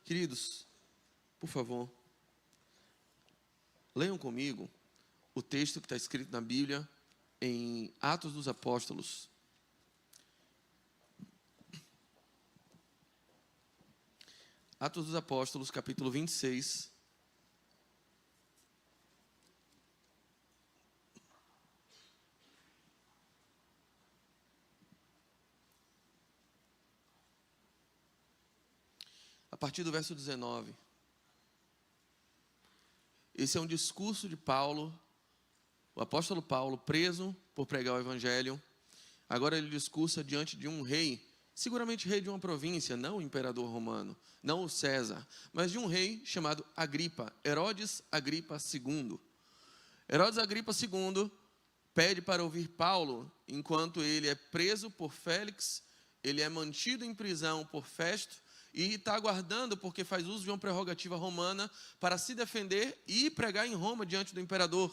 Queridos, por favor, leiam comigo o texto que está escrito na Bíblia em Atos dos Apóstolos. Atos dos Apóstolos, capítulo 26. A partir do verso 19. Esse é um discurso de Paulo, o apóstolo Paulo, preso por pregar o evangelho. Agora ele discursa diante de um rei, seguramente rei de uma província, não o imperador romano, não o César, mas de um rei chamado Agripa, Herodes Agripa II. Herodes Agripa II pede para ouvir Paulo, enquanto ele é preso por Félix, ele é mantido em prisão por Festo, e está aguardando, porque faz uso de uma prerrogativa romana, para se defender e pregar em Roma diante do imperador.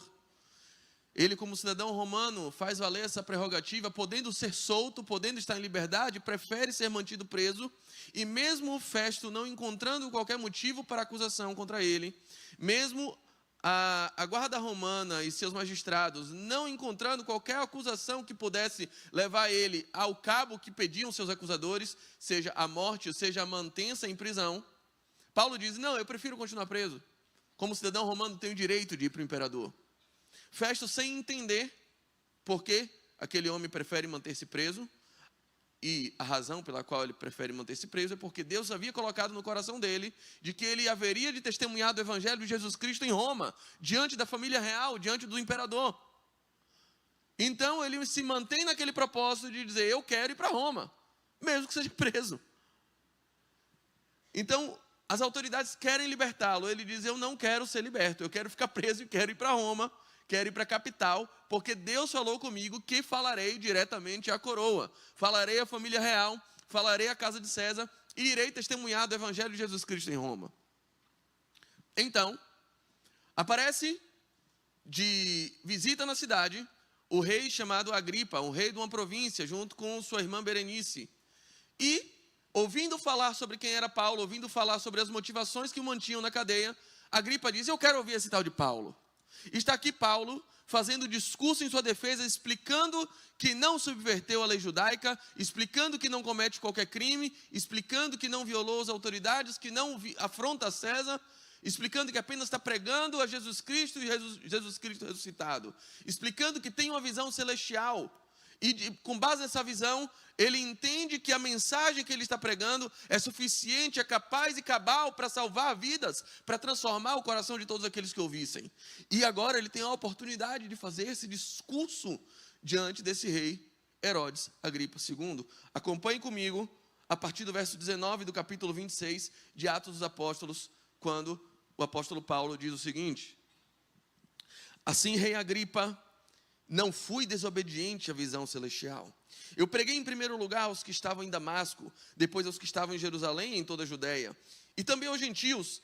Ele, como cidadão romano, faz valer essa prerrogativa, podendo ser solto, podendo estar em liberdade, prefere ser mantido preso, e mesmo Festo não encontrando qualquer motivo para acusação contra ele, mesmo a guarda romana e seus magistrados não encontrando qualquer acusação que pudesse levar ele ao cabo que pediam seus acusadores, seja a morte, seja a mantença em prisão, Paulo diz: não, eu prefiro continuar preso. Como cidadão romano, tenho o direito de ir para o imperador. Festo, sem entender por que aquele homem prefere manter-se preso, e a razão pela qual ele prefere manter-se preso é porque Deus havia colocado no coração dele de que ele haveria de testemunhar do evangelho de Jesus Cristo em Roma, diante da família real, diante do imperador. Então ele se mantém naquele propósito de dizer: eu quero ir para Roma, mesmo que seja preso. Então as autoridades querem libertá-lo, ele diz: eu não quero ser liberto, eu quero ficar preso e quero ir para Roma, quero ir para a capital, porque Deus falou comigo que falarei diretamente à coroa, falarei à família real, falarei à casa de César e irei testemunhar do evangelho de Jesus Cristo em Roma. Então, aparece de visita na cidade o rei chamado Agripa, um rei de uma província, junto com sua irmã Berenice. E, ouvindo falar sobre quem era Paulo, ouvindo falar sobre as motivações que o mantinham na cadeia, Agripa diz: eu quero ouvir esse tal de Paulo. Está aqui Paulo fazendo discurso em sua defesa, explicando que não subverteu a lei judaica, explicando que não comete qualquer crime, explicando que não violou as autoridades, que não afronta a César, explicando que apenas está pregando a Jesus Cristo e Jesus Cristo ressuscitado, explicando que tem uma visão celestial. E com base nessa visão, ele entende que a mensagem que ele está pregando é suficiente, é capaz e cabal para salvar vidas, para transformar o coração de todos aqueles que ouvissem. E agora ele tem a oportunidade de fazer esse discurso diante desse rei, Herodes Agripa II. Acompanhe comigo a partir do verso 19 do capítulo 26 de Atos dos Apóstolos, quando o apóstolo Paulo diz o seguinte: assim, rei Agripa, não fui desobediente à visão celestial. Eu preguei em primeiro lugar aos que estavam em Damasco, depois aos que estavam em Jerusalém e em toda a Judeia, e também aos gentios,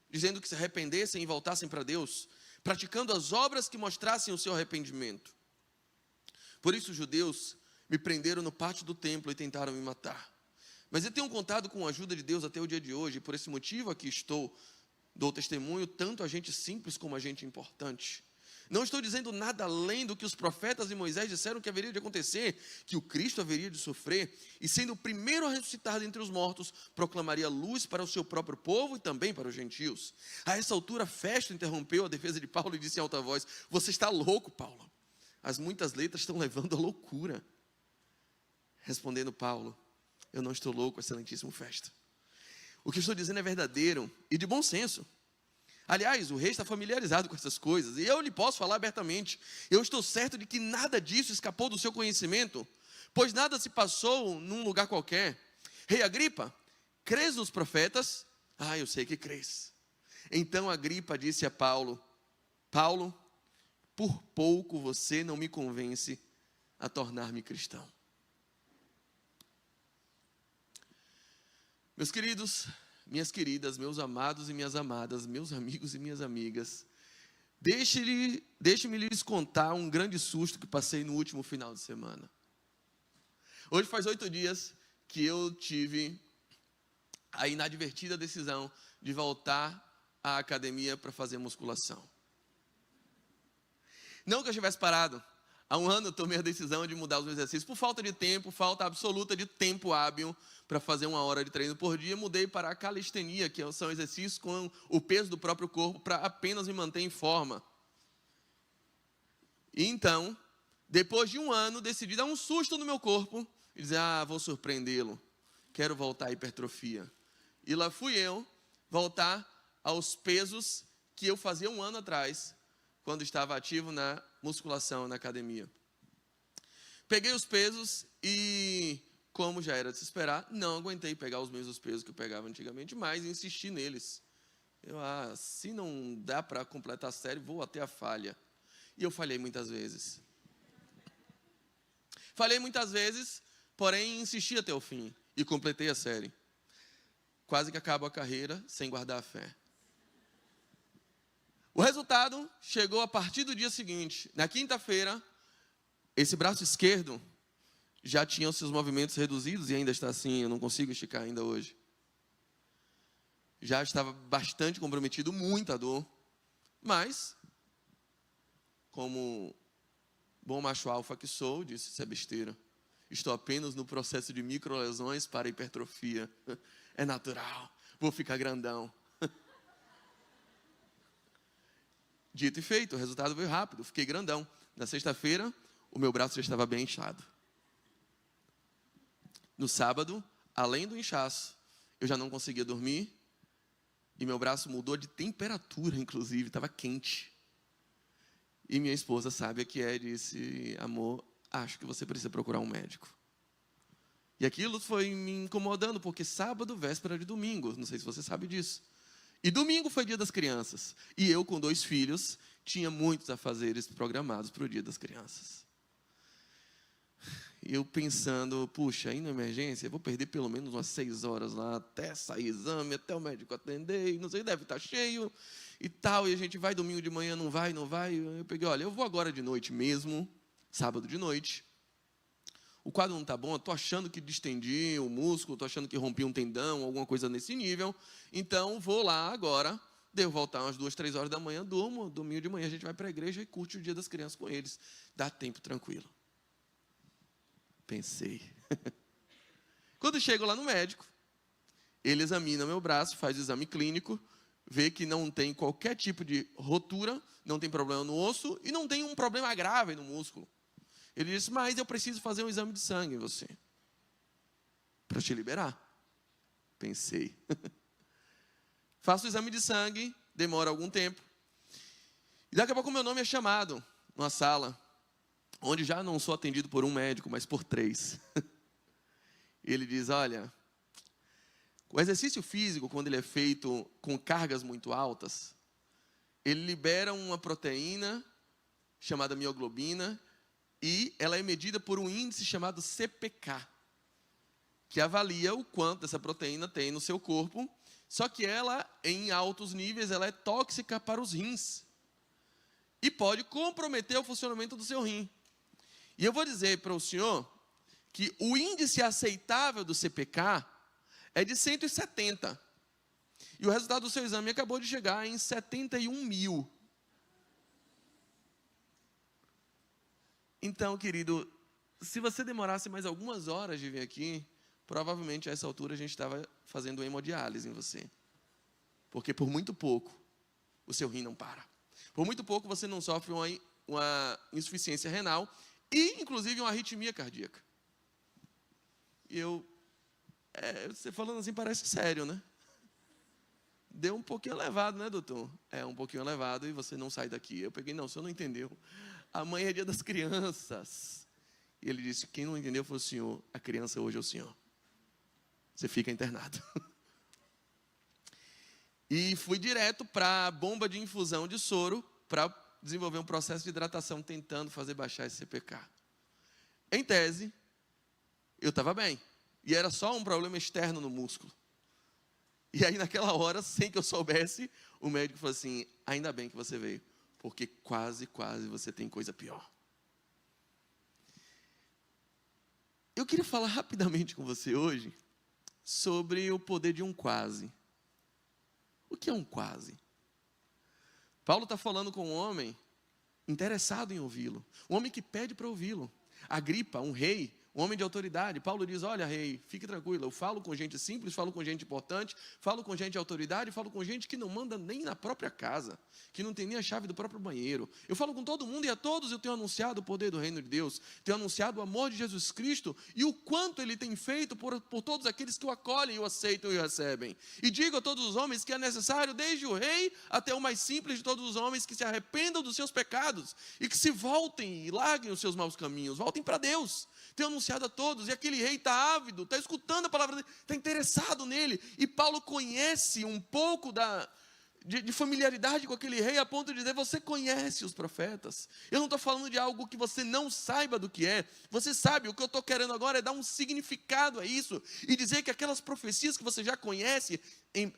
dizendo que se arrependessem e voltassem para Deus, praticando as obras que mostrassem o seu arrependimento. Por isso os judeus me prenderam no pátio do templo e tentaram me matar. Mas eu tenho contado com a ajuda de Deus até o dia de hoje, e por esse motivo aqui estou, dou testemunho tanto a gente simples como a gente importante. Não estou dizendo nada além do que os profetas e Moisés disseram que haveria de acontecer, que o Cristo haveria de sofrer, e sendo o primeiro a ressuscitar dentre os mortos, proclamaria luz para o seu próprio povo e também para os gentios. A essa altura, Festo interrompeu a defesa de Paulo e disse em alta voz: você está louco, Paulo, as muitas letras estão levando à loucura. Respondendo Paulo: eu não estou louco, excelentíssimo Festo. O que estou dizendo é verdadeiro e de bom senso. Aliás, o rei está familiarizado com essas coisas, e eu lhe posso falar abertamente. Eu estou certo de que nada disso escapou do seu conhecimento, pois nada se passou num lugar qualquer. Rei Agripa, crês nos profetas? Eu sei que crês. Então Agripa disse a Paulo: Paulo, por pouco você não me convence a tornar-me cristão. Meus queridos, minhas queridas, meus amados e minhas amadas, meus amigos e minhas amigas, deixe-me lhes contar um grande susto que passei no último final de semana. Hoje faz 8 dias que eu tive a inadvertida decisão de voltar à academia para fazer musculação. Não que eu estivesse parado. Há um ano eu tomei a decisão de mudar os meus exercícios. Por falta de tempo, falta absoluta de tempo hábil para fazer 1 hora de treino por dia, mudei para a calistenia, que são exercícios com o peso do próprio corpo para apenas me manter em forma. E então, depois de 1 ano, decidi dar um susto no meu corpo e dizer, vou surpreendê-lo. Quero voltar à hipertrofia. E lá fui eu voltar aos pesos que eu fazia 1 ano atrás, quando estava ativo na musculação, na academia. Peguei os pesos e, como já era de se esperar, não aguentei pegar os mesmos pesos que eu pegava antigamente, mas insisti neles. Se não dá para completar a série, vou até a falha. E eu falhei muitas vezes. Falhei muitas vezes, porém insisti até o fim e completei a série. Quase que acabo a carreira sem guardar a fé. O resultado chegou a partir do dia seguinte. Na quinta-feira, esse braço esquerdo já tinha os seus movimentos reduzidos e ainda está assim, eu não consigo esticar ainda hoje. Já estava bastante comprometido, muita dor. Mas, como bom macho alfa que sou, disse, isso é besteira. Estou apenas no processo de microlesões para hipertrofia. É natural, vou ficar grandão. Dito e feito, o resultado veio rápido, fiquei grandão. Na sexta-feira, o meu braço já estava bem inchado. No sábado, além do inchaço, eu já não conseguia dormir. E meu braço mudou de temperatura, inclusive, estava quente. E minha esposa, sábia que é, disse, amor, acho que você precisa procurar um médico. E aquilo foi me incomodando, porque sábado, véspera de domingo, não sei se você sabe disso. E domingo foi dia das crianças. E eu, com 2 filhos, tinha muitos afazeres programados para o dia das crianças. E eu pensando, puxa, aí na emergência, eu vou perder pelo menos umas 6 horas lá, até sair exame, até o médico atender, e não sei, deve estar cheio e tal. E a gente vai domingo de manhã, não vai. Eu peguei, olha, eu vou agora de noite mesmo, sábado de noite. O quadro não está bom, eu estou achando que distendi o músculo, estou achando que rompi um tendão, alguma coisa nesse nível. Então, vou lá agora, devo voltar umas 2, 3 horas da manhã, durmo, domingo de manhã a gente vai para a igreja e curte o dia das crianças com eles. Dá tempo tranquilo. Pensei. Quando chego lá no médico, ele examina meu braço, faz o exame clínico, vê que não tem qualquer tipo de rotura, não tem problema no osso e não tem um problema grave no músculo. Ele disse, mas eu preciso fazer um exame de sangue em você, para te liberar. Pensei. Faço o exame de sangue, demora algum tempo. E daqui a pouco o meu nome é chamado numa sala, onde já não sou atendido por um médico, mas por 3. Ele diz, olha, o exercício físico, quando ele é feito com cargas muito altas, ele libera uma proteína chamada mioglobina, e ela é medida por um índice chamado CPK, que avalia o quanto essa proteína tem no seu corpo, só que ela, em altos níveis, ela é tóxica para os rins e pode comprometer o funcionamento do seu rim. E eu vou dizer para o senhor que o índice aceitável do CPK é de 170. E o resultado do seu exame acabou de chegar em 71.000. Então, querido, se você demorasse mais algumas horas de vir aqui, provavelmente a essa altura a gente estava fazendo hemodiálise em você. Porque por muito pouco o seu rim não para. Por muito pouco você não sofre uma insuficiência renal e, inclusive, uma arritmia cardíaca. E você falando assim parece sério, né? Deu um pouquinho elevado, né, doutor? É, um pouquinho elevado e você não sai daqui. Eu peguei, não, o senhor não entendeu. Amanhã é dia das crianças. E ele disse, quem não entendeu foi o senhor. A criança hoje é o senhor. Você fica internado. E fui direto para a bomba de infusão de soro para desenvolver um processo de hidratação tentando fazer baixar esse CPK. Em tese, eu estava bem. E era só um problema externo no músculo. E aí naquela hora, sem que eu soubesse, o médico falou assim, ainda bem que você veio, porque quase você tem coisa pior. Eu queria falar rapidamente com você hoje sobre o poder de um quase. O que é um quase? Paulo está falando com um homem interessado em ouvi-lo, um homem que pede para ouvi-lo. Agripa, um rei, um homem de autoridade. Paulo diz: olha, rei, fique tranquilo, eu falo com gente simples, falo com gente importante, falo com gente de autoridade, falo com gente que não manda nem na própria casa, que não tem nem a chave do próprio banheiro. Eu falo com todo mundo e a todos eu tenho anunciado o poder do reino de Deus, tenho anunciado o amor de Jesus Cristo e o quanto Ele tem feito por todos aqueles que o acolhem, o aceitam e o recebem. E digo a todos os homens que é necessário, desde o rei até o mais simples de todos os homens, que se arrependam dos seus pecados e que se voltem e larguem os seus maus caminhos, voltem para Deus. Tenho anunciado a todos, e aquele rei está ávido, está escutando a palavra dele, está interessado nele, e Paulo conhece um pouco de familiaridade com aquele rei, a ponto de dizer: você conhece os profetas, eu não estou falando de algo que você não saiba do que é, você sabe, o que eu estou querendo agora é dar um significado a isso, e dizer que aquelas profecias que você já conhece,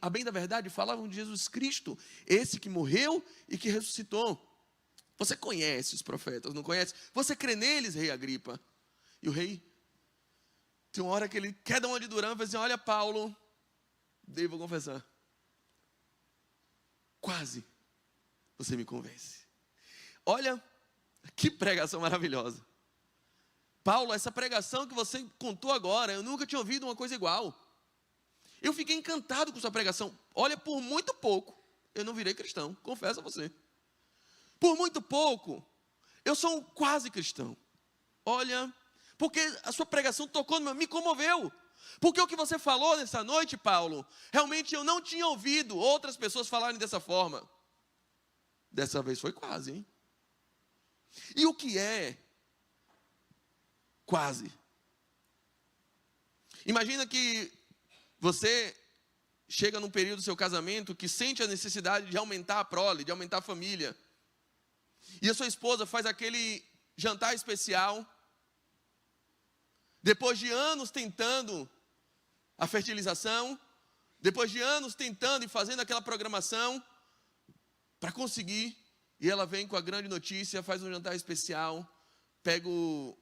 a bem da verdade, falavam de Jesus Cristo, esse que morreu e que ressuscitou. Você conhece os profetas, não conhece? Você crê neles, rei Agripa? E o rei, tem uma hora que ele quer dar uma de Durão e fala assim: olha, Paulo, devo confessar, quase você me convence. Olha, que pregação maravilhosa. Paulo, essa pregação que você contou agora, eu nunca tinha ouvido uma coisa igual. Eu fiquei encantado com sua pregação. Olha, por muito pouco, eu não virei cristão, confesso a você. Por muito pouco, eu sou um quase cristão. Olha, porque a sua pregação tocou, me comoveu. Porque o que você falou nessa noite, Paulo, realmente eu não tinha ouvido outras pessoas falarem dessa forma. Dessa vez foi quase, hein? E o que é quase? Imagina que você chega num período do seu casamento que sente a necessidade de aumentar a prole, de aumentar a família. E a sua esposa faz aquele jantar especial. Depois de anos tentando a fertilização, depois de anos tentando e fazendo aquela programação para conseguir, e ela vem com a grande notícia, faz um jantar especial, pega o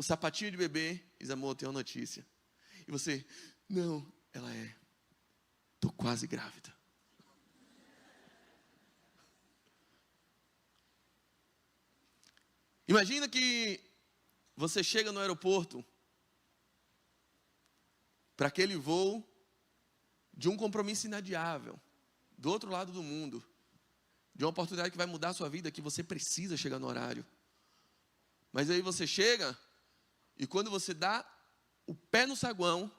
sapatinho de bebê e diz: amor, tem uma notícia. E você: não, ela estou quase grávida. Imagina que você chega no aeroporto para aquele voo de um compromisso inadiável, do outro lado do mundo, de uma oportunidade que vai mudar a sua vida, que você precisa chegar no horário. Mas aí você chega, e quando você dá o pé no saguão,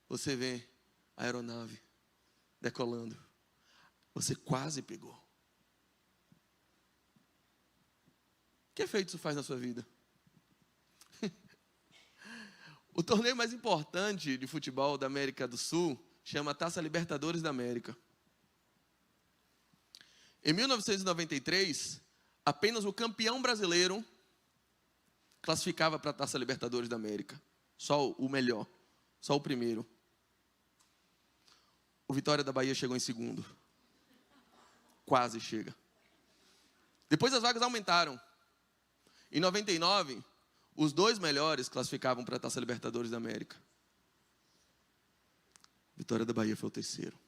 você vê a aeronave decolando. Você quase pegou. Que efeito isso faz na sua vida? O torneio mais importante de futebol da América do Sul chama Taça Libertadores da América. Em 1993, apenas o campeão brasileiro classificava para a Taça Libertadores da América. Só o melhor, só o primeiro. O Vitória da Bahia chegou em segundo. Quase chega. Depois as vagas aumentaram. Em 99, os 2 melhores classificavam para a Taça Libertadores da América. Vitória da Bahia foi o terceiro.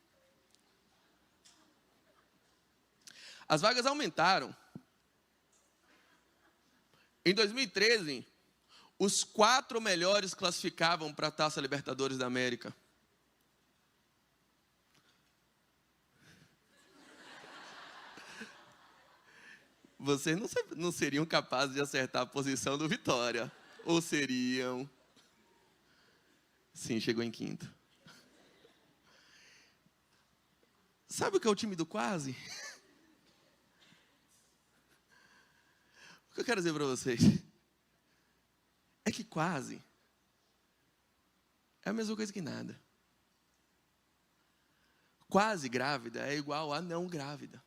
As vagas aumentaram. Em 2013, os 4 melhores classificavam para a Taça Libertadores da América. Vocês não seriam capazes de acertar a posição do Vitória. Ou seriam? Sim, chegou em quinto. Sabe o que é o time do quase? O que eu quero dizer para vocês é que quase é a mesma coisa que nada. Quase grávida é igual a não grávida.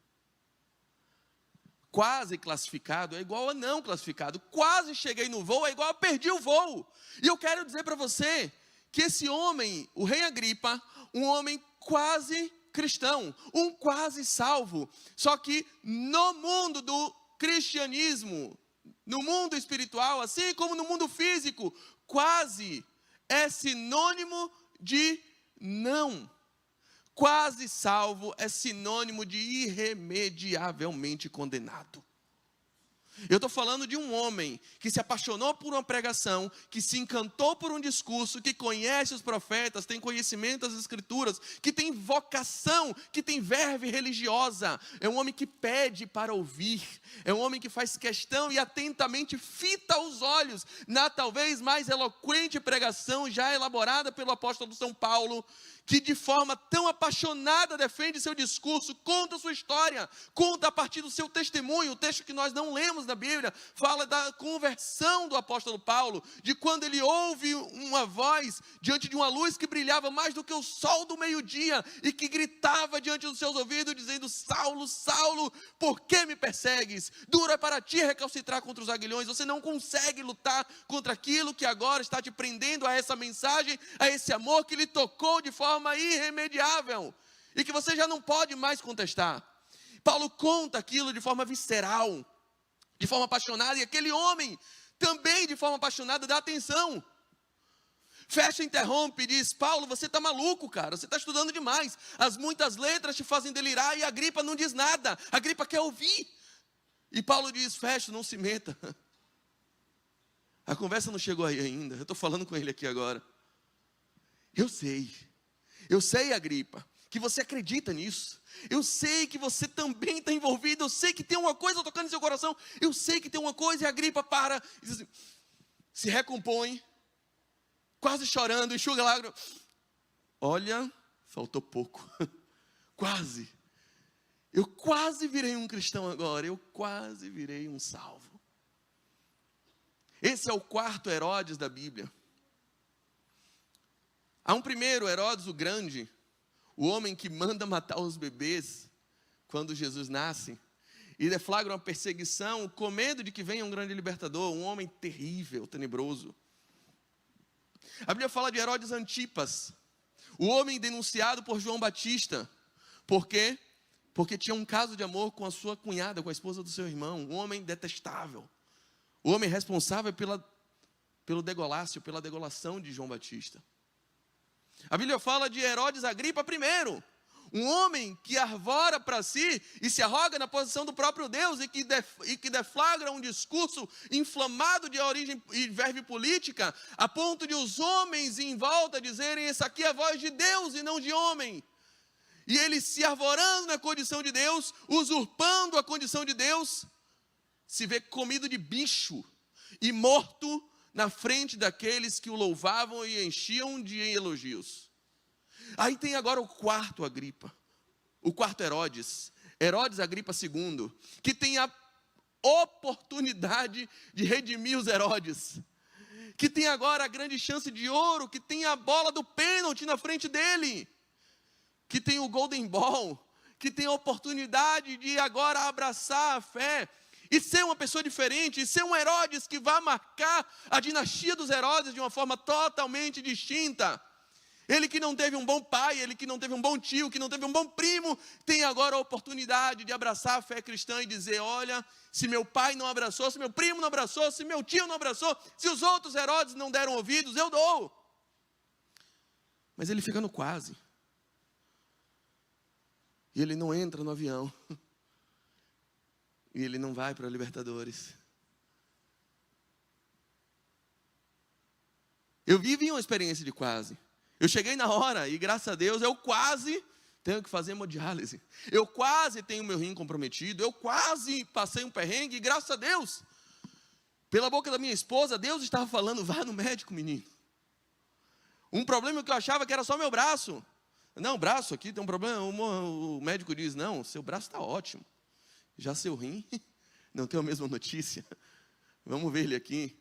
Quase classificado é igual a não classificado. Quase cheguei no voo é igual a perdi o voo. E eu quero dizer para você que esse homem, o rei Agripa, um homem quase cristão, um quase salvo, só que no mundo do cristianismo, no mundo espiritual, assim como no mundo físico, quase é sinônimo de não. Quase salvo é sinônimo de irremediavelmente condenado. Eu estou falando de um homem que se apaixonou por uma pregação, que se encantou por um discurso, que conhece os profetas, tem conhecimento das escrituras, que tem vocação, que tem verve religiosa. É um homem que pede para ouvir, é um homem que faz questão e atentamente fita os olhos na talvez mais eloquente pregação já elaborada pelo apóstolo São Paulo, que de forma tão apaixonada defende seu discurso, conta sua história, conta a partir do seu testemunho. O texto que nós não lemos na Bíblia fala da conversão do apóstolo Paulo, de quando ele ouve uma voz diante de uma luz que brilhava mais do que o sol do meio-dia e que gritava diante dos seus ouvidos dizendo: Saulo, Saulo, por que me persegues? Duro é para ti recalcitrar contra os aguilhões. Você não consegue lutar contra aquilo que agora está te prendendo a essa mensagem, a esse amor que lhe tocou de forma irremediável e que você já não pode mais contestar. Paulo conta aquilo de forma visceral, de forma apaixonada, e aquele homem também de forma apaixonada dá atenção. Fecha, interrompe e diz: Paulo, você está maluco, cara, você está estudando demais, as muitas letras te fazem delirar e a Agripa não diz nada, a Agripa quer ouvir. E Paulo diz: fecha, não se meta. A conversa não chegou aí ainda, eu estou falando com ele aqui agora. Eu sei, Agripa, que você acredita nisso. Eu sei que você também está envolvido. Eu sei que tem uma coisa tocando em seu coração. Eu sei que tem uma coisa. E Agripa para, assim, se recompõe, quase chorando, enxuga lágrimas. Olha, faltou pouco. Quase. Eu quase virei um cristão agora. Eu quase virei um salvo. Esse é o quarto Herodes da Bíblia. Há um primeiro, Herodes o Grande, o homem que manda matar os bebês quando Jesus nasce, e deflagra uma perseguição com medo de que venha um grande libertador, um homem terrível, tenebroso. A Bíblia fala de Herodes Antipas, o homem denunciado por João Batista. Por quê? Porque tinha um caso de amor com a sua cunhada, com a esposa do seu irmão, um homem detestável, o homem responsável pelo degolácio, pela degolação de João Batista. A Bíblia fala de Herodes Agripa I, um homem que arvora para si e se arroga na posição do próprio Deus e que deflagra um discurso inflamado de origem e verve política, a ponto de os homens em volta dizerem: essa aqui é a voz de Deus e não de homem. E ele, se arvorando na condição de Deus, usurpando a condição de Deus, se vê comido de bicho e morto na frente daqueles que o louvavam e enchiam de elogios. Aí tem agora o quarto Agripa, o quarto Herodes, Herodes Agripa II, que tem a oportunidade de redimir os Herodes, que tem agora a grande chance de ouro, que tem a bola do pênalti na frente dele, que tem o Golden Ball, que tem a oportunidade de agora abraçar a fé, e ser uma pessoa diferente, e ser um Herodes que vai marcar a dinastia dos Herodes de uma forma totalmente distinta. Ele que não teve um bom pai, ele que não teve um bom tio, que não teve um bom primo, tem agora a oportunidade de abraçar a fé cristã e dizer: olha, se meu pai não abraçou, se meu primo não abraçou, se meu tio não abraçou, se os outros Herodes não deram ouvidos, eu dou. Mas ele fica no quase. E ele não entra no avião. E ele não vai para a Libertadores. Eu vivi uma experiência de quase. Eu cheguei na hora e, graças a Deus, eu quase tenho que fazer hemodiálise. Eu quase tenho meu rim comprometido. Eu quase passei um perrengue e, graças a Deus, pela boca da minha esposa, Deus estava falando: vá no médico, menino. Um problema que eu achava que era só meu braço. Não, braço aqui tem um problema. O médico diz: não, seu braço está ótimo. Já seu rim, não tem a mesma notícia. Vamos ver ele aqui.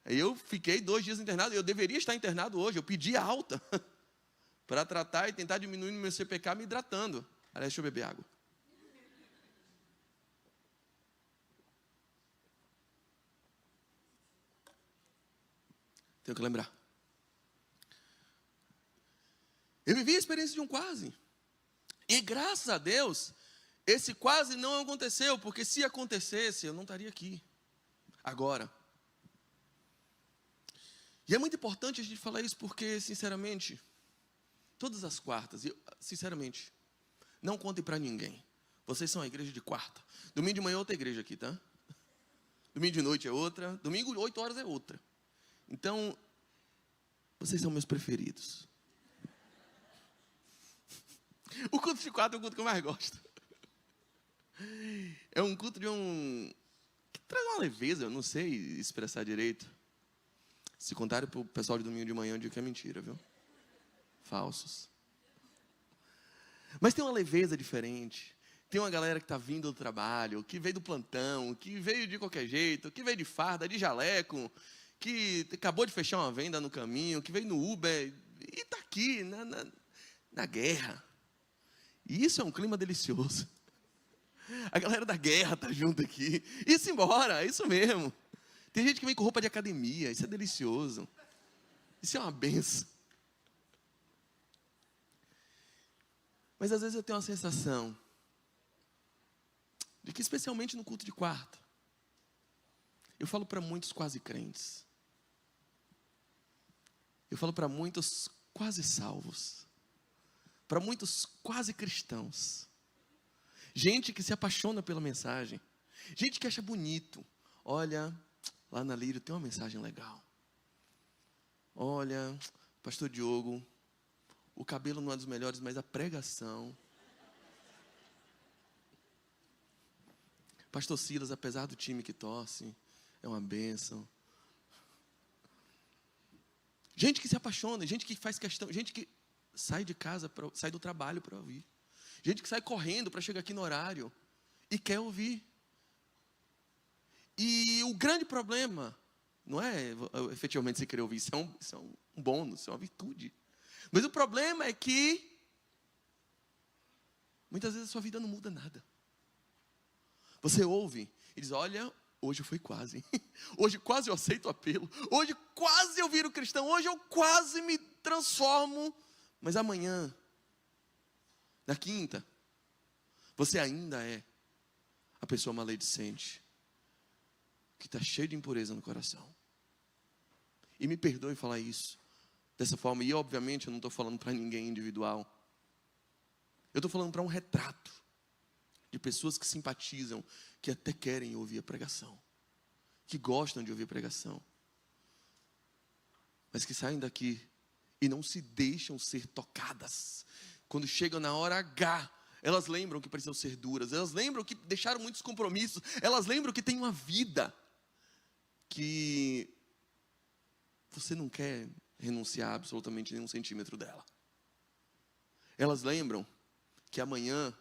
Aí eu fiquei 2 dias internado. Eu deveria estar internado hoje. Eu pedi alta para tratar e tentar diminuir o meu CPK me hidratando. Aliás, deixa eu beber água. Tenho que lembrar. Eu vivi a experiência de um quase. E graças a Deus, esse quase não aconteceu, porque se acontecesse, eu não estaria aqui agora. E é muito importante a gente falar isso porque, sinceramente, todas as quartas, sinceramente, não contem para ninguém. Vocês são a igreja de quarta. Domingo de manhã é outra igreja aqui, tá? Domingo de noite é outra. Domingo, 8 horas é outra. Então, vocês são meus preferidos. O culto de quarta é o culto que eu mais gosto. É um culto que traz uma leveza, eu não sei expressar direito. Se contarem para o pessoal de domingo de manhã, eu digo que é mentira, viu? Falsos. Mas tem uma leveza diferente. Tem uma galera que está vindo do trabalho, que veio do plantão, que veio de qualquer jeito, que veio de farda, de jaleco, que acabou de fechar uma venda no caminho, que veio no Uber e está aqui na guerra. E isso é um clima delicioso. A galera da guerra está junto aqui. Isso embora, é isso mesmo. Tem gente que vem com roupa de academia, isso é delicioso. Isso é uma benção. Mas às vezes eu tenho uma sensação de que, especialmente no culto de quarta, eu falo para muitos quase crentes. Eu falo para muitos quase salvos. Para muitos quase cristãos. Gente que se apaixona pela mensagem. Gente que acha bonito. Olha, lá na Lírio tem uma mensagem legal. Olha, pastor Diogo, o cabelo não é dos melhores, mas a pregação. Pastor Silas, apesar do time que torce, é uma bênção. Gente que se apaixona, gente que faz questão, gente que sai de casa, sai do trabalho para ouvir. Gente que sai correndo para chegar aqui no horário e quer ouvir. E o grande problema não é efetivamente você querer ouvir, isso é um bônus, isso é uma virtude. Mas o problema é que muitas vezes a sua vida não muda nada. Você ouve e diz, olha, hoje foi quase, hein? Hoje quase eu aceito o apelo, hoje quase eu viro cristão, hoje eu quase me transformo, mas amanhã, na quinta, você ainda é a pessoa maledicente, que está cheia de impureza no coração. E me perdoe falar isso dessa forma, e obviamente eu não estou falando para ninguém individual, eu estou falando para um retrato de pessoas que simpatizam, que até querem ouvir a pregação, que gostam de ouvir a pregação, mas que saem daqui e não se deixam ser tocadas. Quando chegam na hora H, elas lembram que precisam ser duras, elas lembram que deixaram muitos compromissos, elas lembram que tem uma vida que você não quer renunciar absolutamente nenhum centímetro dela. Elas lembram que amanhã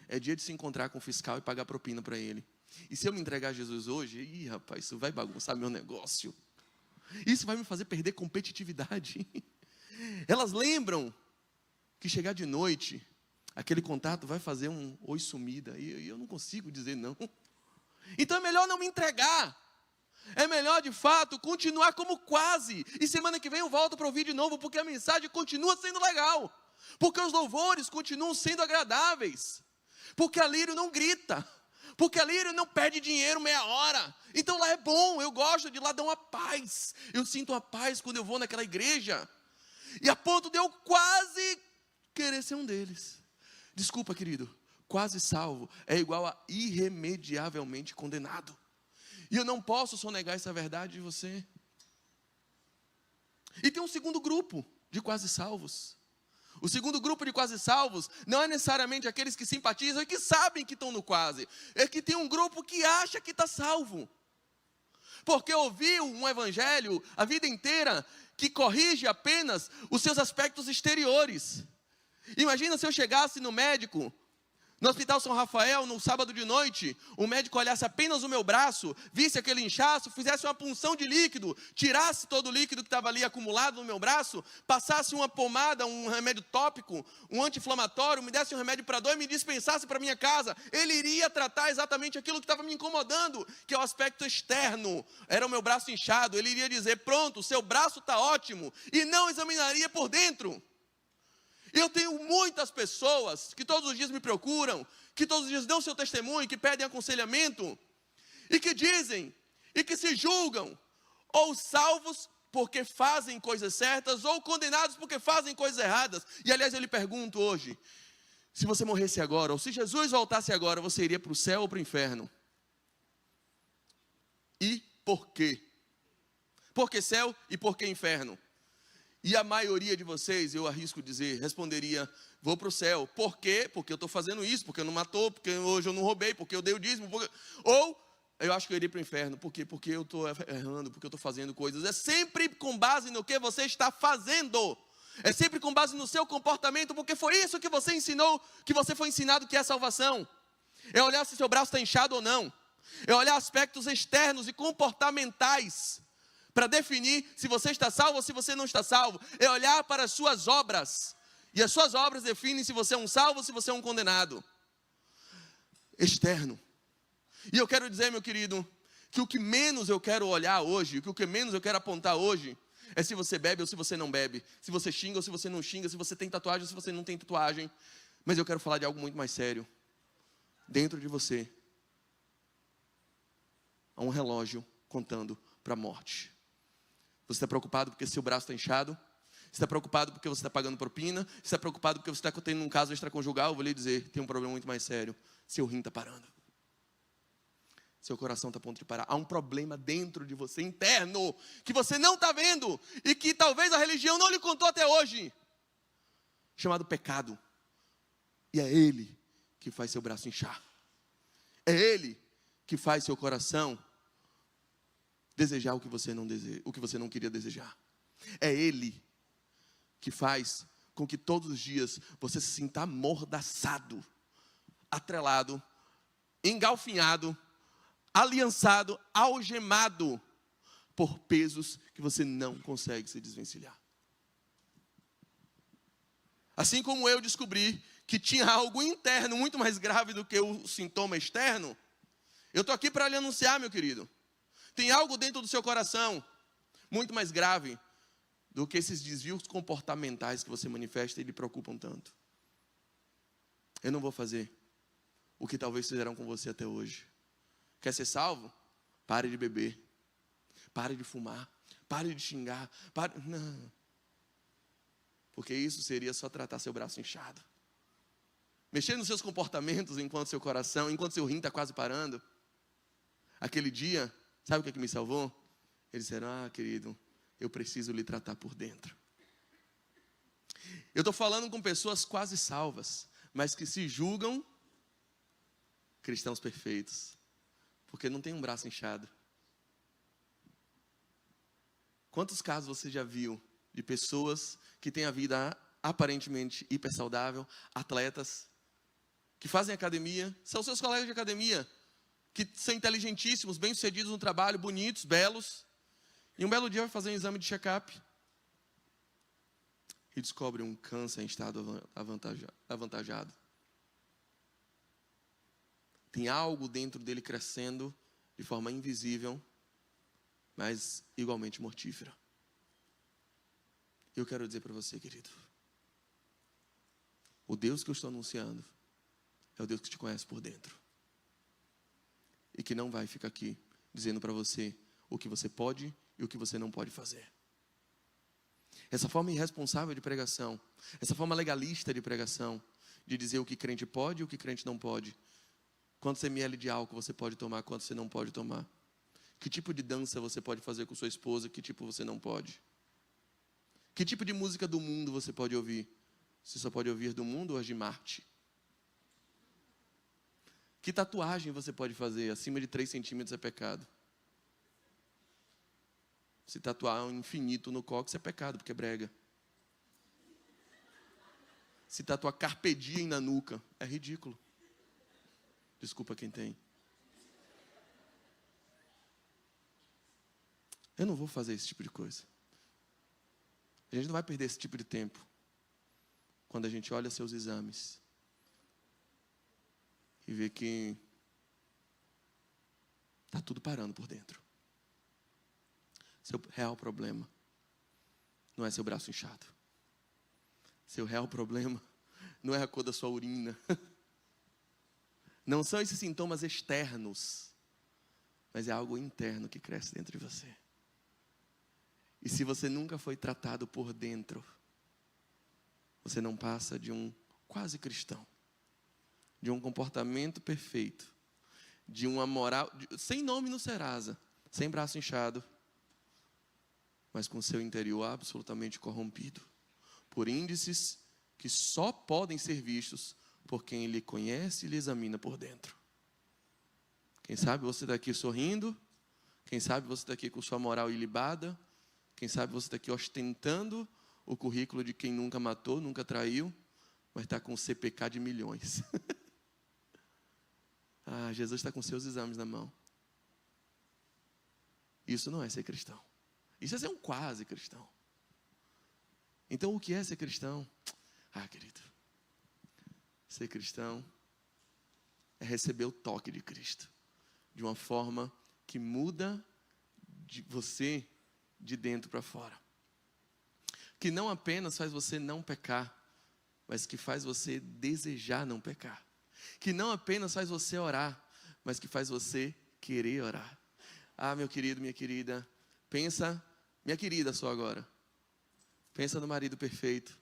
é dia de se encontrar com o fiscal e pagar propina para ele. E se eu me entregar a Jesus hoje, rapaz, isso vai bagunçar meu negócio. Isso vai me fazer perder competitividade. Elas lembram que chegar de noite, aquele contato vai fazer um oi sumida. E eu não consigo dizer não. Então é melhor não me entregar. É melhor, de fato, continuar como quase. E semana que vem eu volto para ouvir de novo, porque a mensagem continua sendo legal. Porque os louvores continuam sendo agradáveis. Porque a Lírio não grita. Porque a Lírio não pede dinheiro meia hora. Então lá é bom, eu gosto de lá, dar uma paz. Eu sinto uma paz quando eu vou naquela igreja. E a ponto de eu quase querer ser um deles. Desculpa, querido, quase salvo é igual a irremediavelmente condenado. E eu não posso sonegar essa verdade de você. E tem um segundo grupo de quase salvos. O segundo grupo de quase salvos não é necessariamente aqueles que simpatizam e que sabem que estão no quase. É que tem um grupo que acha que está salvo. Porque ouviu um evangelho a vida inteira que corrige apenas os seus aspectos exteriores. Imagina se eu chegasse no médico, no Hospital São Rafael, no sábado de noite, o médico olhasse apenas o meu braço, visse aquele inchaço, fizesse uma punção de líquido, tirasse todo o líquido que estava ali acumulado no meu braço, passasse uma pomada, um remédio tópico, um anti-inflamatório, me desse um remédio para dor e me dispensasse para minha casa. Ele iria tratar exatamente aquilo que estava me incomodando, que é o aspecto externo, era o meu braço inchado. Ele iria dizer, pronto, seu braço está ótimo, e não examinaria por dentro. Eu tenho muitas pessoas que todos os dias me procuram, que todos os dias dão seu testemunho, que pedem aconselhamento, e que dizem, e que se julgam, ou salvos porque fazem coisas certas ou condenados porque fazem coisas erradas. E aliás, eu lhe pergunto hoje, se você morresse agora, ou se Jesus voltasse agora, você iria para o céu ou para o inferno? E por quê? Por que céu e por que inferno? E a maioria de vocês, eu arrisco dizer, responderia, vou para o céu. Por quê? Porque eu estou fazendo isso, porque eu não matou, porque hoje eu não roubei, porque eu dei o dízimo. Ou, eu acho que eu iria para o inferno. Por quê? Porque eu estou errando, porque eu estou fazendo coisas. É sempre com base no que você está fazendo. É sempre com base no seu comportamento, porque foi isso que você ensinou, que você foi ensinado que é salvação. É olhar se seu braço está inchado ou não. É olhar aspectos externos e comportamentais para definir se você está salvo ou se você não está salvo. É olhar para as suas obras. E as suas obras definem se você é um salvo ou se você é um condenado. Externo. E eu quero dizer, meu querido, que o que menos eu quero olhar hoje, o que menos eu quero apontar hoje, é se você bebe ou se você não bebe. Se você xinga ou se você não xinga. Se você tem tatuagem ou se você não tem tatuagem. Mas eu quero falar de algo muito mais sério. Dentro de você há um relógio contando para a morte. Você está preocupado porque seu braço está inchado? Você está preocupado porque você está pagando propina? Você está preocupado porque você está tendo um caso extraconjugal? Eu vou lhe dizer, tem um problema muito mais sério. Seu rim está parando. Seu coração está a ponto de parar. Há um problema dentro de você, interno, que você não está vendo. E que talvez a religião não lhe contou até hoje. Chamado pecado. E é ele que faz seu braço inchar. É ele que faz seu coração desejar o que você não deseja, o que você não queria desejar. É ele que faz com que todos os dias você se sinta amordaçado, atrelado, engalfinhado, aliançado, algemado por pesos que você não consegue se desvencilhar. Assim como eu descobri que tinha algo interno muito mais grave do que o sintoma externo, eu estou aqui para lhe anunciar, meu querido. Tem algo dentro do seu coração muito mais grave do que esses desvios comportamentais que você manifesta e lhe preocupam tanto. Eu não vou fazer o que talvez fizeram com você até hoje. Quer ser salvo? Pare de beber. Pare de fumar. Pare de xingar. Não. Porque isso seria só tratar seu braço inchado. Mexer nos seus comportamentos enquanto seu coração, enquanto seu rim está quase parando. Aquele dia, sabe o que me salvou? Eles disseram, querido, eu preciso lhe tratar por dentro. Eu estou falando com pessoas quase salvas, mas que se julgam cristãos perfeitos, porque não tem um braço inchado. Quantos casos você já viu de pessoas que têm a vida aparentemente hiper saudável, atletas, que fazem academia, são seus colegas de academia, que são inteligentíssimos, bem-sucedidos no trabalho, bonitos, belos, e um belo dia vai fazer um exame de check-up e descobre um câncer em estado avantajado. Tem algo dentro dele crescendo de forma invisível, mas igualmente mortífera. Eu quero dizer para você, querido, o Deus que eu estou anunciando é o Deus que te conhece por dentro. E que não vai ficar aqui dizendo para você o que você pode e o que você não pode fazer. Essa forma irresponsável de pregação, essa forma legalista de pregação, de dizer o que crente pode e o que crente não pode. Quantos ml de álcool você pode tomar, quantos você não pode tomar. Que tipo de dança você pode fazer com sua esposa, que tipo você não pode. Que tipo de música do mundo você pode ouvir. Você só pode ouvir do mundo ou as de Marte. Que tatuagem você pode fazer? Acima de 3 centímetros é pecado. Se tatuar um infinito no cóccix é pecado, porque é brega. Se tatuar carpe diem na nuca é ridículo. Desculpa quem tem. Eu não vou fazer esse tipo de coisa. A gente não vai perder esse tipo de tempo quando a gente olha seus exames e vê que está tudo parando por dentro. Seu real problema não é seu braço inchado. Seu real problema não é a cor da sua urina. Não são esses sintomas externos, mas é algo interno que cresce dentro de você. E se você nunca foi tratado por dentro, você não passa de um quase cristão, de um comportamento perfeito, de uma moral, sem nome no Serasa, sem braço inchado, mas com seu interior absolutamente corrompido, por índices que só podem ser vistos por quem lhe conhece e lhe examina por dentro. Quem sabe você está aqui sorrindo, quem sabe você está aqui com sua moral ilibada, quem sabe você está aqui ostentando o currículo de quem nunca matou, nunca traiu, mas está com o CPK de milhões. Jesus está com seus exames na mão. Isso não é ser cristão. Isso é ser um quase cristão. Então, o que é ser cristão? Querido, ser cristão é receber o toque de Cristo de uma forma que muda de você de dentro para fora. Que não apenas faz você não pecar, mas que faz você desejar não pecar. Que não apenas faz você orar, mas que faz você querer orar. Meu querido, minha querida, pensa, minha querida só agora, pensa no marido perfeito,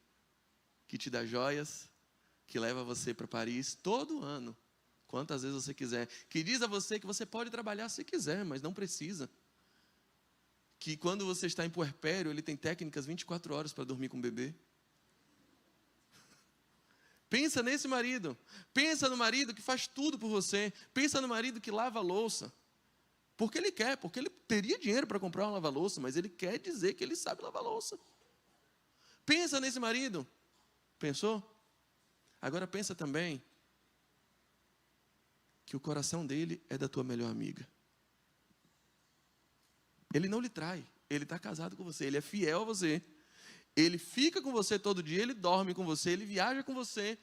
que te dá joias, que leva você para Paris todo ano, quantas vezes você quiser, que diz a você que você pode trabalhar se quiser, mas não precisa. Que quando você está em puerpério, ele tem técnicas 24 horas para dormir com o bebê. Pensa nesse marido. Pensa no marido que faz tudo por você. Pensa no marido que lava a louça. Porque ele quer, porque ele teria dinheiro para comprar uma lava-louça, mas ele quer dizer que ele sabe lavar louça. Pensa nesse marido. Pensou? Agora pensa também que o coração dele é da tua melhor amiga. Ele não lhe trai, ele está casado com você, ele é fiel a você. Ele fica com você todo dia, ele dorme com você, ele viaja com você,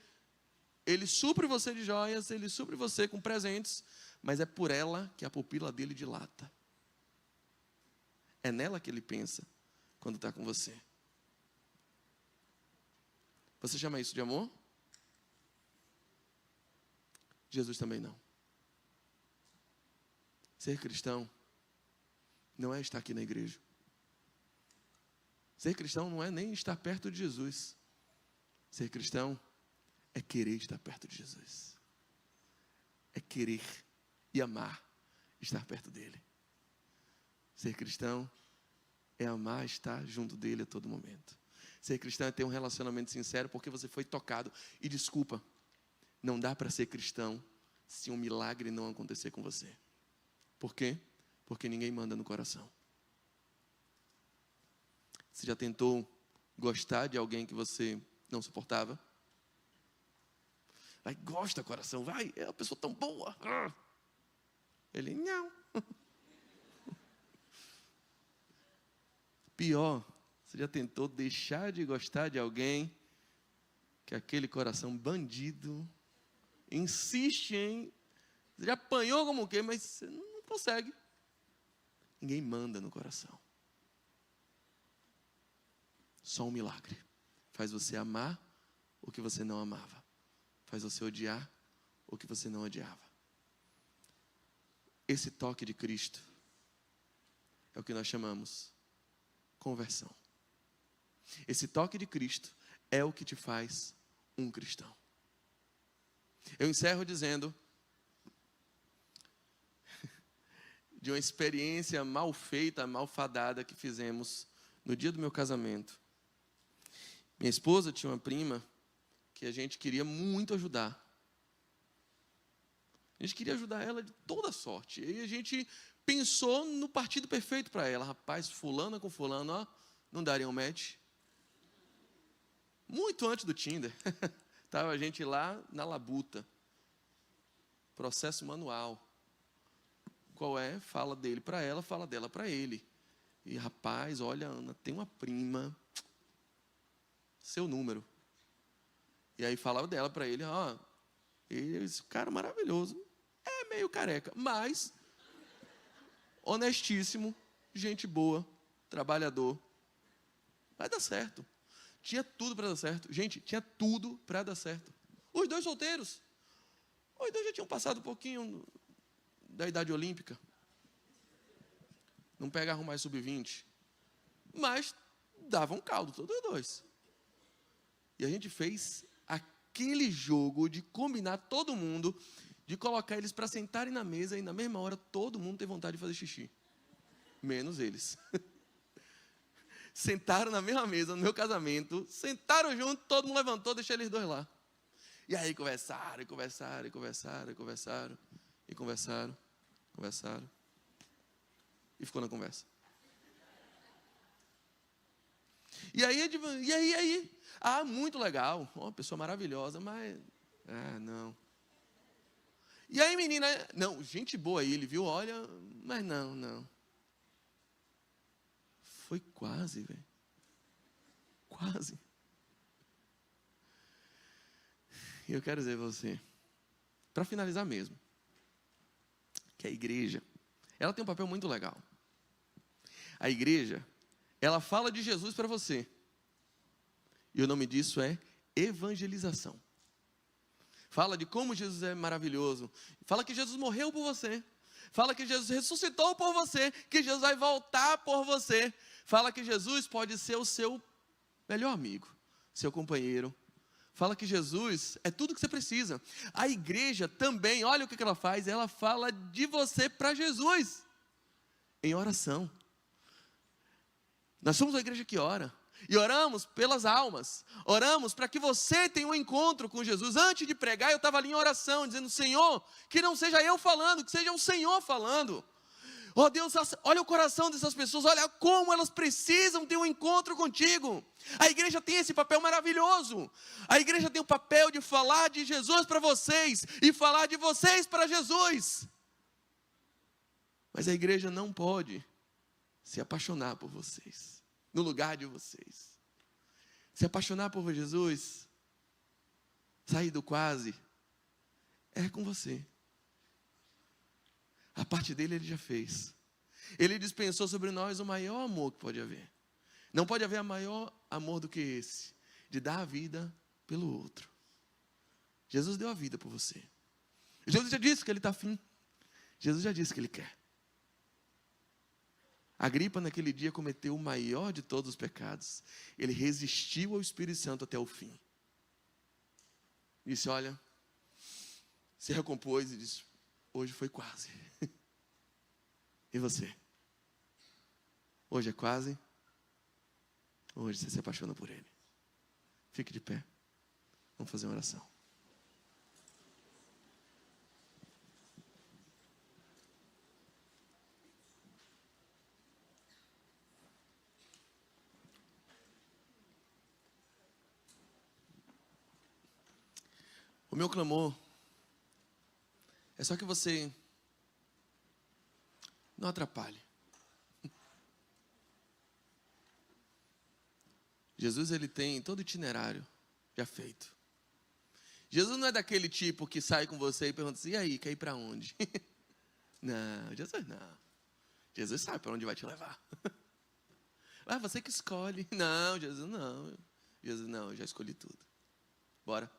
ele supre você de joias, ele supre você com presentes, mas é por ela que a pupila dele dilata. É nela que ele pensa quando está com você. Você chama isso de amor? Jesus também não. Ser cristão não é estar aqui na igreja. Ser cristão não é nem estar perto de Jesus. Ser cristão é querer estar perto de Jesus. É querer e amar estar perto dele. Ser cristão é amar estar junto dele a todo momento. Ser cristão é ter um relacionamento sincero porque você foi tocado. E desculpa, não dá para ser cristão se um milagre não acontecer com você. Por quê? Porque ninguém manda no coração. Você já tentou gostar de alguém que você não suportava? Vai, gosta, coração, vai, é uma pessoa tão boa. Ele, não. Pior, você já tentou deixar de gostar de alguém que aquele coração bandido insiste em... Você já apanhou como o quê, mas você não consegue. Ninguém manda no coração. Só um milagre faz você amar o que você não amava. Faz você odiar o que você não odiava. Esse toque de Cristo é o que nós chamamos conversão. Esse toque de Cristo é o que te faz um cristão. Eu encerro dizendo de uma experiência mal feita, malfadada que fizemos no dia do meu casamento. Minha esposa tinha uma prima que a gente queria muito ajudar. A gente queria ajudar ela de toda sorte. E a gente pensou no partido perfeito para ela. Rapaz, fulana com fulano, não daria um match. Muito antes do Tinder. Estava a gente lá na labuta. Processo manual. Qual é? Fala dele para ela, fala dela para ele. E rapaz, olha, Ana, tem uma prima, seu número. E aí falava dela para ele, esse cara maravilhoso, é meio careca, mas honestíssimo, gente boa, trabalhador, vai dar certo. Tinha tudo para dar certo. Gente, tinha tudo para dar certo. Os dois solteiros. Os dois já tinham passado um pouquinho da idade olímpica. Não pegavam mais sub-20. mas dava um caldo, todos os dois. E a gente fez aquele jogo de combinar todo mundo, de colocar eles para sentarem na mesa e na mesma hora todo mundo tem vontade de fazer xixi. Menos eles. Sentaram na mesma mesa, no meu casamento, sentaram junto, todo mundo levantou, deixei eles dois lá. E aí conversaram. E ficou na conversa. E aí? Muito legal. Uma pessoa maravilhosa, mas... não. E aí, menina... Não, gente boa aí, ele viu, olha... Mas não. Foi quase, velho. Quase. E eu quero dizer a você, para finalizar mesmo, que a igreja, ela tem um papel muito legal. A igreja, ela fala de Jesus para você. E o nome disso é evangelização. Fala de como Jesus é maravilhoso. Fala que Jesus morreu por você. Fala que Jesus ressuscitou por você. Que Jesus vai voltar por você. Fala que Jesus pode ser o seu melhor amigo, seu companheiro. Fala que Jesus é tudo que você precisa. A igreja também, olha o que ela faz. Ela fala de você para Jesus. Em oração. Nós somos uma igreja que ora. E oramos pelas almas. Oramos para que você tenha um encontro com Jesus. Antes de pregar, eu estava ali em oração, dizendo: Senhor, que não seja eu falando, que seja o Senhor falando. Oh Deus, olha o coração dessas pessoas, olha como elas precisam ter um encontro contigo. A igreja tem esse papel maravilhoso. A igreja tem o papel de falar de Jesus para vocês e falar de vocês para Jesus. Mas a igreja não pode se apaixonar por vocês, no lugar de vocês. Se apaixonar por Jesus, sair do quase, é com você. A parte dele ele já fez. Ele dispensou sobre nós o maior amor que pode haver. Não pode haver maior amor do que esse, de dar a vida pelo outro. Jesus deu a vida por você. Jesus já disse que ele está afim. Jesus já disse que ele quer. Agripa naquele dia cometeu o maior de todos os pecados. Ele resistiu ao Espírito Santo até o fim. Disse: olha, se recompôs e disse: hoje foi quase. E você? Hoje é quase? Hoje você se apaixona por ele. Fique de pé. Vamos fazer uma oração. O meu clamor é só que você não atrapalhe. Jesus, ele tem todo o itinerário já feito. Jesus não é daquele tipo que sai com você e pergunta assim: e aí, quer ir para onde? Não, Jesus não. Jesus sabe para onde vai te levar. Você que escolhe. Não, Jesus não. Jesus não, eu já escolhi tudo. Bora.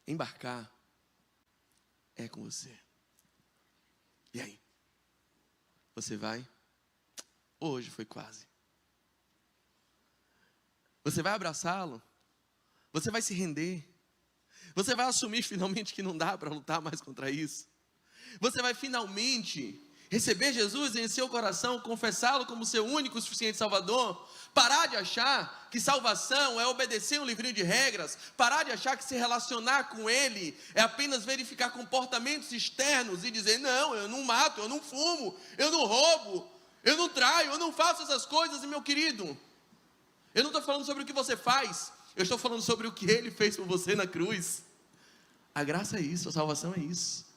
Embarcar é com você. E aí? Você vai? Hoje foi quase. Você vai abraçá-lo? Você vai se render? Você vai assumir finalmente que não dá para lutar mais contra isso? Você vai finalmente receber Jesus em seu coração, confessá-lo como seu único e suficiente Salvador? Parar de achar que salvação é obedecer um livrinho de regras? Parar de achar que se relacionar com Ele é apenas verificar comportamentos externos e dizer: não, eu não mato, eu não fumo, eu não roubo, eu não traio, eu não faço essas coisas. E meu querido, eu não estou falando sobre o que você faz, eu estou falando sobre o que Ele fez por você na cruz. A graça é isso, a salvação é isso.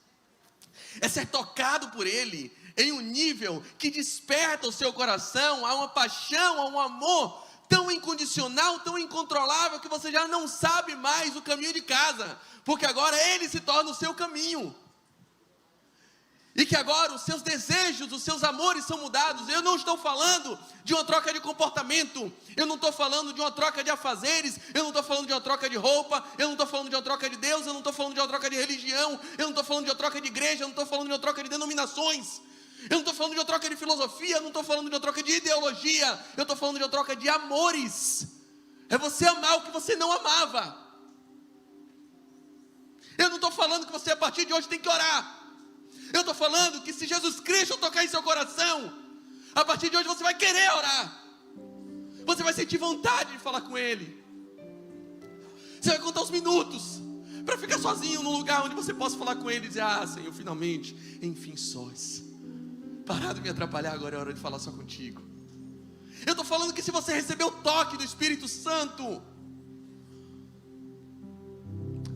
É ser tocado por Ele em um nível que desperta o seu coração a uma paixão, a um amor tão incondicional, tão incontrolável, que você já não sabe mais o caminho de casa, porque agora Ele se torna o seu caminho. E que agora os seus desejos, os seus amores são mudados. Eu não estou falando de uma troca de comportamento. Eu não estou falando de uma troca de afazeres. Eu não estou falando de uma troca de roupa. Eu não estou falando de uma troca de Deus. Eu não estou falando de uma troca de religião. Eu não estou falando de uma troca de igreja. Eu não estou falando de uma troca de denominações. Eu não estou falando de uma troca de filosofia, eu não estou falando de uma troca de ideologia, eu estou falando de uma troca de amores. É você amar o que você não amava. Eu não estou falando que você a partir de hoje tem que orar. Eu estou falando que se Jesus Cristo tocar em seu coração, a partir de hoje você vai querer orar. Você vai sentir vontade de falar com Ele. Você vai contar os minutos para ficar sozinho num lugar onde você possa falar com Ele e dizer: ah, Senhor, finalmente, enfim sós. Parar de me atrapalhar, agora é hora de falar só contigo. Eu estou falando que se você receber o toque do Espírito Santo,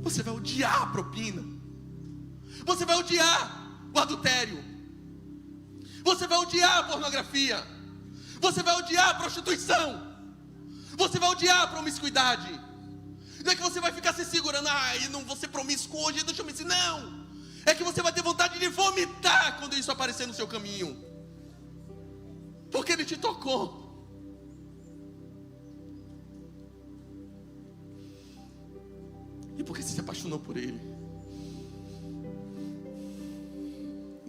você vai odiar a propina. Você vai odiar o adultério. Você vai odiar a pornografia. Você vai odiar a prostituição. Você vai odiar a promiscuidade. Não é que você vai ficar se segurando: ah, eu não vou ser promíscuo hoje, deixa eu me ensinar. Não. É que você vai ter vontade de vomitar quando isso aparecer no seu caminho. Porque Ele te tocou. E porque você se apaixonou por Ele.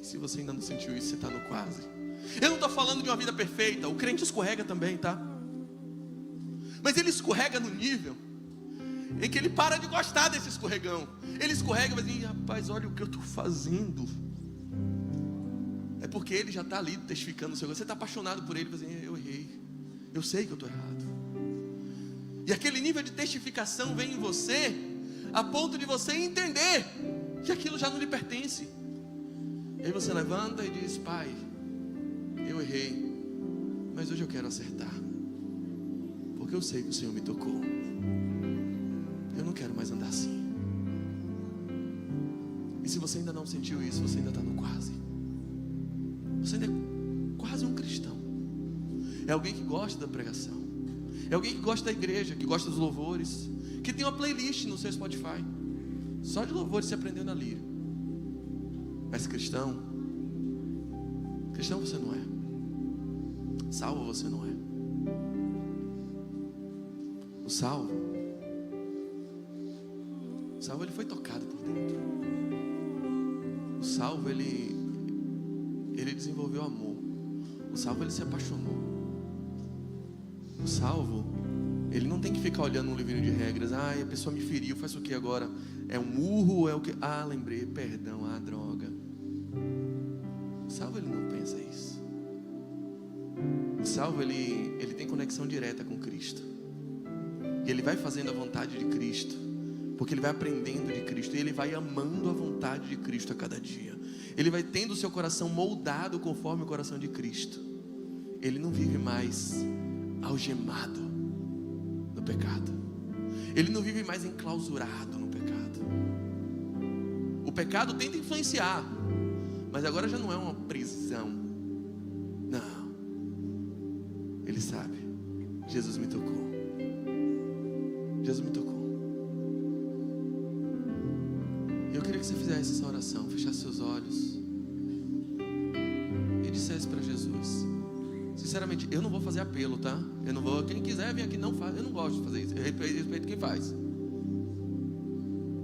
E se você ainda não sentiu isso, você está no quase. Eu não estou falando de uma vida perfeita. O crente escorrega também, tá? Mas ele escorrega no nível em que ele para de gostar desse escorregão. Ele escorrega e vai dizer: rapaz, olha o que eu estou fazendo. É porque ele já está ali testificando o seu. Você está apaixonado por ele, vai dizer: eu errei, eu sei que eu estou errado. E aquele nível de testificação vem em você, a ponto de você entender que aquilo já não lhe pertence. E aí você levanta e diz: pai, eu errei, mas hoje eu quero acertar, porque eu sei que o Senhor me tocou. Eu não quero mais andar assim. E se você ainda não sentiu isso, você ainda está no quase. Você ainda é quase um cristão. É alguém que gosta da pregação. É alguém que gosta da igreja, que gosta dos louvores, que tem uma playlist no seu Spotify só de louvores você aprendeu na Lírio. Mas cristão você não é. Salvo você não é. O salvo ele foi tocado por dentro. O salvo ele desenvolveu amor. O salvo ele se apaixonou. O salvo ele não tem que ficar olhando um livrinho de regras. Ah, a pessoa me feriu, faz o que agora? É um murro? É o que? Ah, lembrei, perdão, droga. O salvo ele não pensa isso. O salvo ele tem conexão direta com Cristo. E ele vai fazendo a vontade de Cristo, porque ele vai aprendendo de Cristo, e ele vai amando a vontade de Cristo a cada dia. Ele vai tendo o seu coração moldado conforme o coração de Cristo. Ele não vive mais algemado no pecado. Ele não vive mais enclausurado no pecado. O pecado tenta influenciar, mas agora já não é uma prisão. Não. Ele sabe: Jesus me tocou. Jesus me tocou. Eu queria que você fizesse essa oração, fechasse seus olhos e dissesse para Jesus: sinceramente, eu não vou fazer apelo, tá? Eu não vou, quem quiser vir aqui não faz. Eu não gosto de fazer isso, eu respeito quem faz.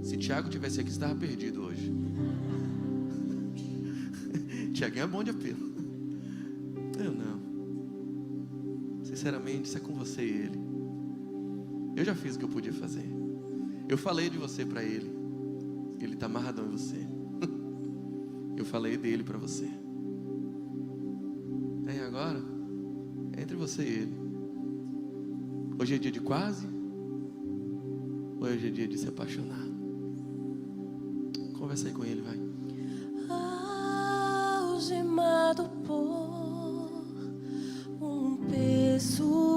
Se Tiago tivesse aqui, você estava perdido hoje. Tiaguinho é bom de apelo. Eu não. Sinceramente, isso é com você e ele. Eu já fiz o que eu podia fazer. Eu falei de você para ele. Ele está amarradão em você. Eu falei dele para você. E agora, é entre você e ele. Hoje é dia de quase? Ou hoje é dia de se apaixonar? Conversa aí com ele, vai. Algemado por um peso.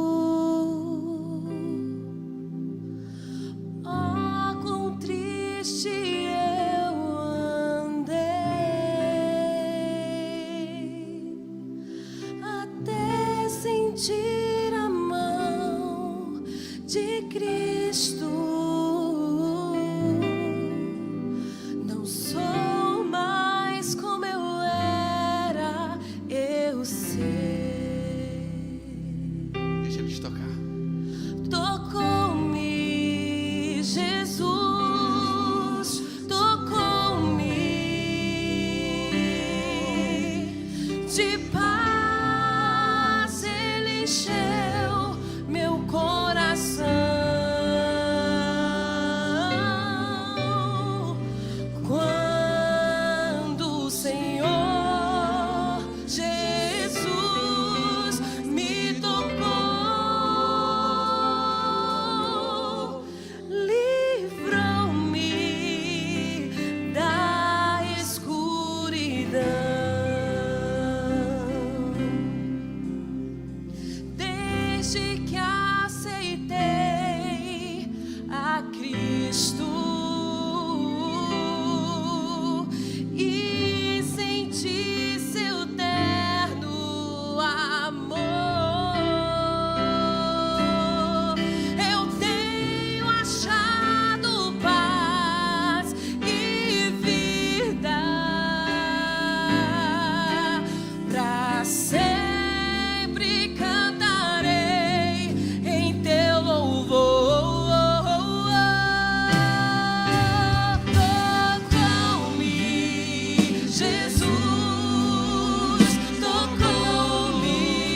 de paz Ele encheu meu coração. Quando o Senhor Jesus me tocou, livrou-me da escuridão. Desde que aceitei a Cristo e senti seu terno amor, eu tenho achado paz e vida. Pra sempre cantarei em teu louvor. Tocou-me, Jesus, tocou-me.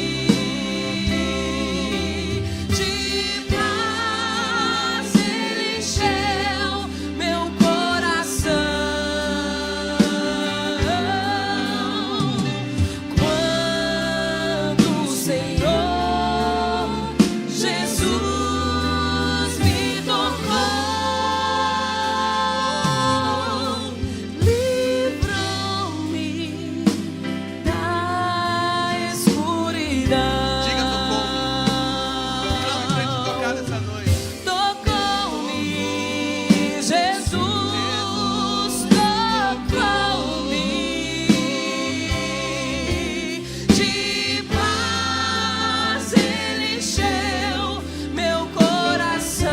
De paz Ele encheu meu coração. Quando o Senhor Jesus me tocou, livrou-me da escuridão. Diga, tocou-me. Clame pra Ele te tocar nessa noite. Tocou-me, Jesus, tocou-me. De paz Ele encheu meu coração.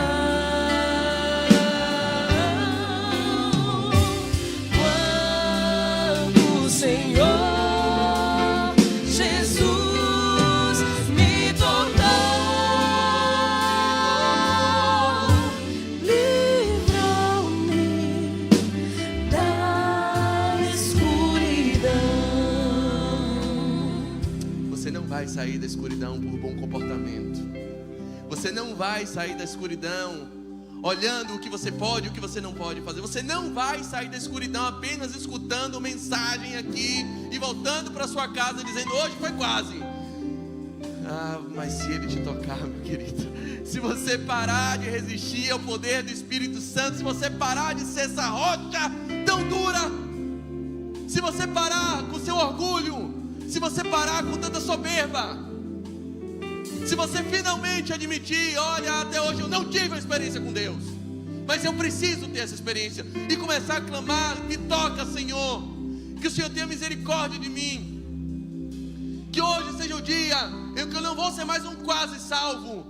Quando o Senhor Jesus me tocou, livrou-me da escuridão. Você não vai sair da escuridão por bom comportamento. Você não vai sair da escuridão olhando o que você pode e o que você não pode fazer. Você não vai sair da escuridão apenas escutando mensagem aqui e voltando para sua casa dizendo: hoje foi quase. Ah, mas se Ele te tocar, meu querido, se você parar de resistir ao poder do Espírito Santo, se você parar de ser essa rocha tão dura, se você parar com seu orgulho, se você parar com tanta soberba, se você finalmente admitir: olha, até hoje eu não tive uma experiência com Deus, mas eu preciso ter essa experiência, e começar a clamar: me toca, Senhor, que o Senhor tenha misericórdia de mim, que hoje seja o dia em que eu não vou ser mais um quase salvo,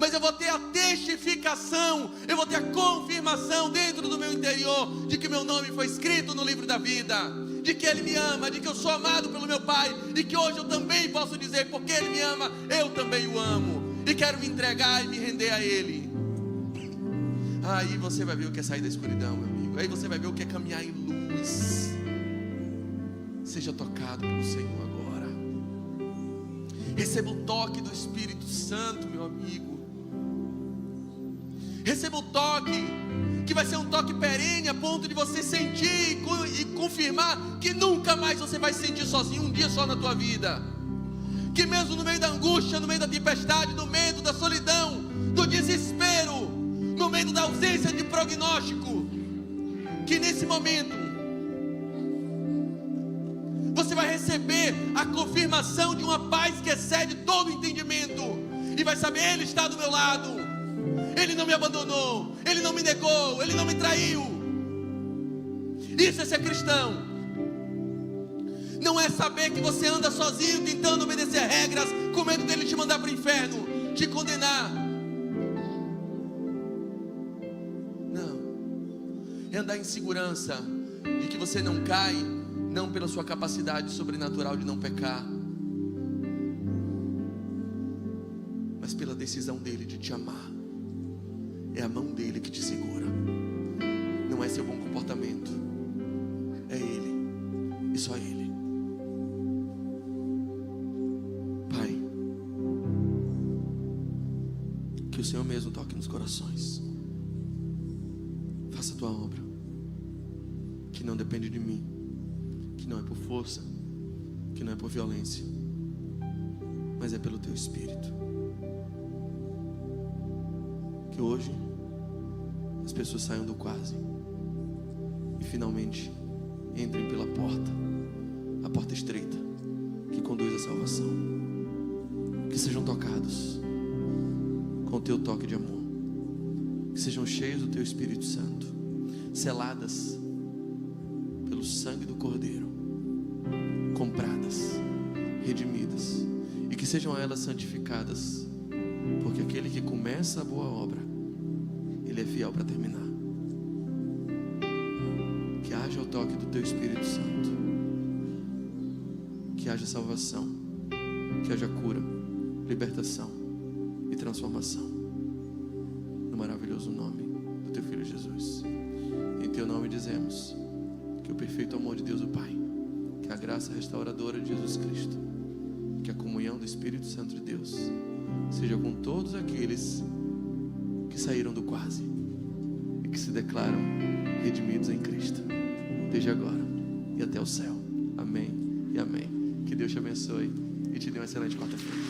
mas eu vou ter a testificação, eu vou ter a confirmação dentro do meu interior de que meu nome foi escrito no livro da vida, de que Ele me ama, de que eu sou amado pelo meu Pai, e que hoje eu também posso dizer: porque Ele me ama, eu também o amo, e quero me entregar e me render a Ele. Aí você vai ver o que é sair da escuridão, meu amigo. Aí você vai ver o que é caminhar em luz. Seja tocado pelo Senhor agora. Receba o toque do Espírito Santo, meu amigo. Receba o toque, que vai ser um toque perene, a ponto de você sentir e confirmar que nunca mais você vai se sentir sozinho, um dia só na tua vida. Que mesmo no meio da angústia, no meio da tempestade, no medo, da solidão, do desespero, no meio da ausência de prognóstico, que nesse momento você vai receber a confirmação de uma paz que excede todo o entendimento, e vai saber: Ele está do meu lado, Ele não me abandonou, Ele não me negou, Ele não me traiu. Isso é ser cristão. Não é saber que você anda sozinho tentando obedecer regras, com medo dele te mandar para o inferno, te condenar. Não. É andar em segurança de que você não cai, não pela sua capacidade sobrenatural de não pecar, mas pela decisão dele de te amar. É a mão dele que te segura, não é seu bom comportamento, é Ele, e só Ele. Senhor mesmo toque nos corações. Faça a tua obra, que não depende de mim, que não é por força, que não é por violência, mas é pelo teu Espírito. Que hoje as pessoas saiam do quase e finalmente entrem pela porta, a porta estreita que conduz à salvação. Que sejam tocados com o teu toque de amor, que sejam cheios do teu Espírito Santo, seladas pelo sangue do Cordeiro, compradas, redimidas, e que sejam elas santificadas, porque aquele que começa a boa obra, ele é fiel para terminar. Que haja o toque do teu Espírito Santo, que haja salvação, que haja cura, libertação e transformação, no maravilhoso nome do teu Filho Jesus. Em teu nome dizemos que o perfeito amor de Deus o Pai, que a graça restauradora de Jesus Cristo, que a comunhão do Espírito Santo de Deus seja com todos aqueles que saíram do quase e que se declaram redimidos em Cristo, desde agora e até o céu. Amém e amém. Que Deus te abençoe e te dê uma excelente quarta-feira.